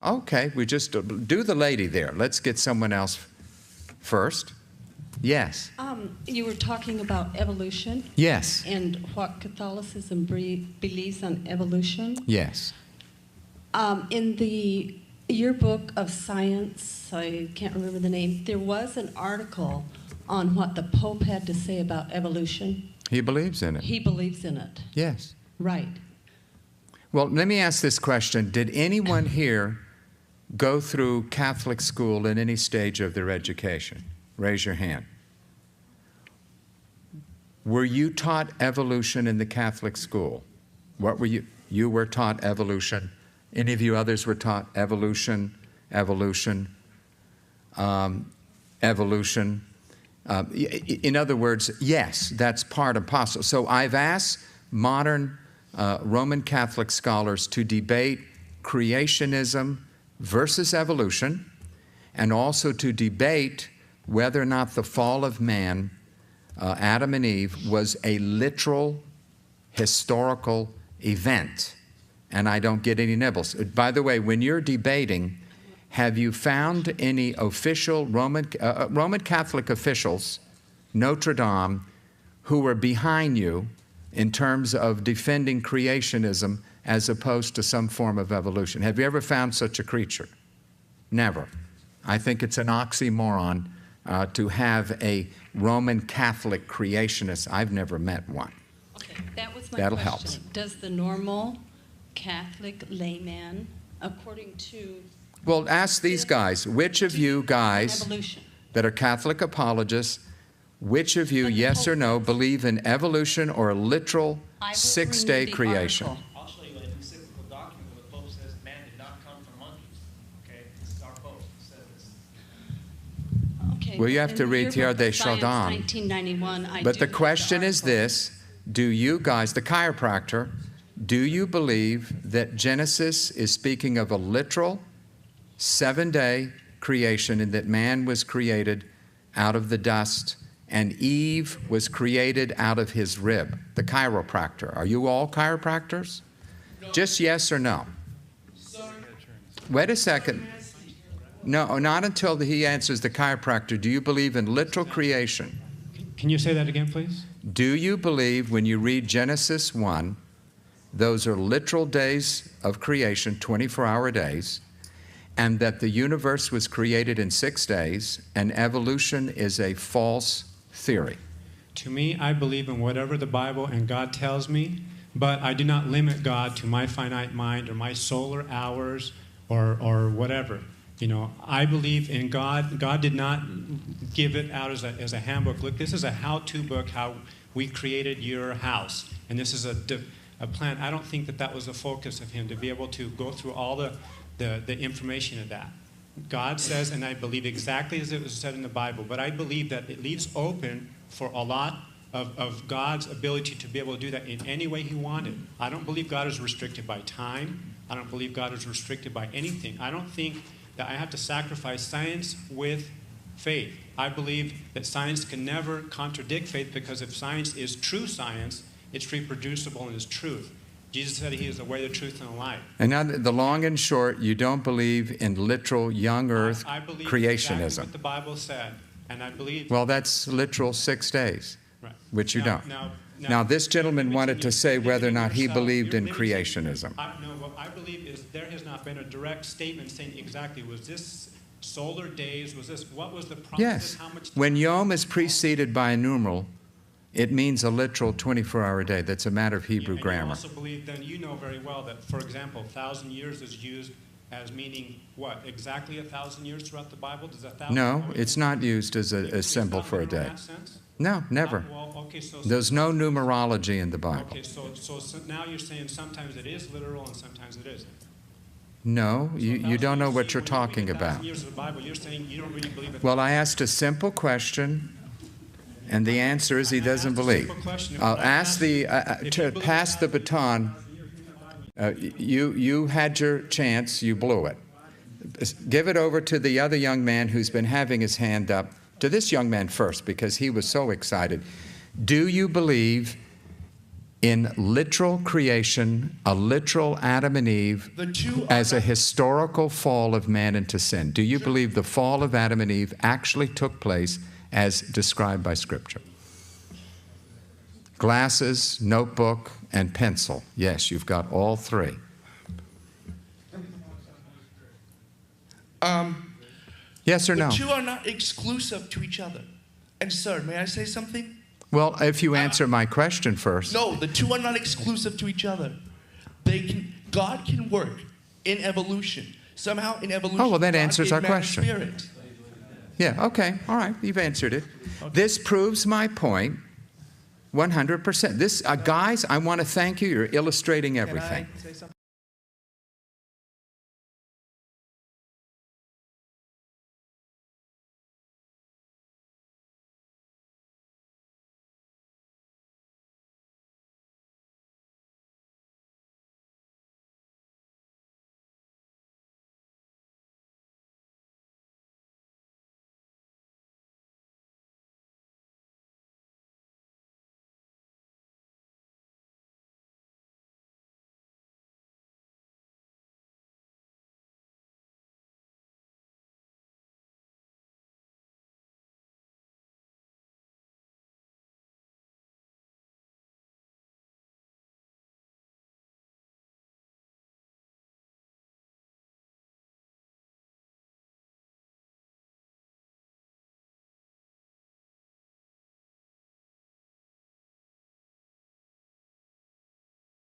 Okay, we just do the lady there. Let's get someone else first. Yes. You were talking about evolution. Yes. And what Catholicism believes on evolution. Yes. In the yearbook of science, I can't remember the name, there was an article on what the Pope had to say about evolution. He believes in it. He believes in it. Yes. Right. Well, let me ask this question. Did anyone here go through Catholic school in any stage of their education? Raise your hand. Were you taught evolution in the Catholic school? What were you? You were taught evolution. Any of you others were taught evolution, evolution, evolution? In other words, yes, that's part and parcel. So I've asked modern Roman Catholic scholars to debate creationism versus evolution, and also to debate whether or not the fall of man, Adam and Eve, was a literal historical event. And I don't get any nibbles. By the way, when you're debating, have you found any official Roman Catholic officials, Notre Dame, who were behind you in terms of defending creationism as opposed to some form of evolution? Have you ever found such a creature? Never. I think it's an oxymoron to have a Roman Catholic creationist. I've never met one. Okay, that was my That'll question. help. Does the normal Catholic layman, according to... Well, ask these guys. Which of you guys evolution, that are Catholic apologists, which of you, yes or no, believe in evolution or a literal six-day creation? I'll show you an encyclical document where the Pope says man did not come from monkeys. Okay, this is our Pope who says this. Okay. Well, you have in to the read yearbook Tierra of de Science, Chardin. 1991, But do the have question is article. this: do you guys, the chiropractor, do you believe that Genesis is speaking of a literal 7-day creation and that man was created out of the dust and Eve was created out of his rib? The chiropractor. Are you all chiropractors? No. Just yes or no? Sir, Wait a second. No, not until he answers the chiropractor. Do you believe in literal creation? Can you say that again, please? Do you believe when you read Genesis 1, those are literal days of creation, 24-hour days, and that the universe was created in 6 days, and evolution is a false theory? To me, I believe in whatever the Bible and God tells me, but I do not limit God to my finite mind or my solar hours or whatever. You know, I believe in God. God did not give it out as a handbook. Look, this is a how-to book, how we created your house. And this is a plan. I don't think that was the focus of him, to be able to go through all the information of that. God says, and I believe exactly as it was said in the Bible, but I believe that it leaves open for a lot of God's ability to be able to do that in any way he wanted. I don't believe God is restricted by time. I don't believe God is restricted by anything. I don't think that I have to sacrifice science with faith. I believe that science can never contradict faith, because if science is true science, it's reproducible and is truth. Jesus said he is the way, the truth, and the life. And now the long and short, you don't believe in literal young earth I believe creationism. exactly what the Bible said, and I believe... Well, that's literal 6 days, right. which you don't. Now, This gentleman wanted to say whether or not he believed in creationism. No, what I believe is there has not been a direct statement saying exactly, was this solar days, what was the process, Yes. how much... When yom is preceded by a numeral, it means a literal 24-hour day. That's a matter of Hebrew and grammar. You also believe, then you know very well that, for example, 1,000 years is used as meaning what? Exactly 1,000 years throughout the Bible? Does 1,000? No, it's not used as a symbol for a day. In that sense? No, never. Well, okay, so There's no numerology in the Bible. okay, so now you're saying sometimes it is literal and sometimes it isn't. No, So you 1,000 don't know years, what so you're when you read talking 1,000 about. years of the Bible, you're saying you don't really believe it. Well, I asked a simple question, and the answer is he doesn't believe. I'll ask to pass the baton. You had your chance, you blew it. Give it over to the other young man who's been having his hand up. To this young man first, because he was so excited. Do you believe in literal creation, a literal Adam and Eve, The two are as a not- historical fall of man into sin? Do you believe the fall of Adam and Eve actually took place as described by Scripture? Glasses, notebook, and pencil. Yes, you've got all three. Yes or The no? two are not exclusive to each other. And sir, may I say something? Well, if you answer my question first. No, the two are not exclusive to each other. God can work in evolution. Somehow in evolution, Oh, well, that God answers gave our man a question. Spirit. Yeah, okay, all right, you've answered it. This proves my point 100%. This, guys, I want to thank you. You're illustrating Can everything. I say something?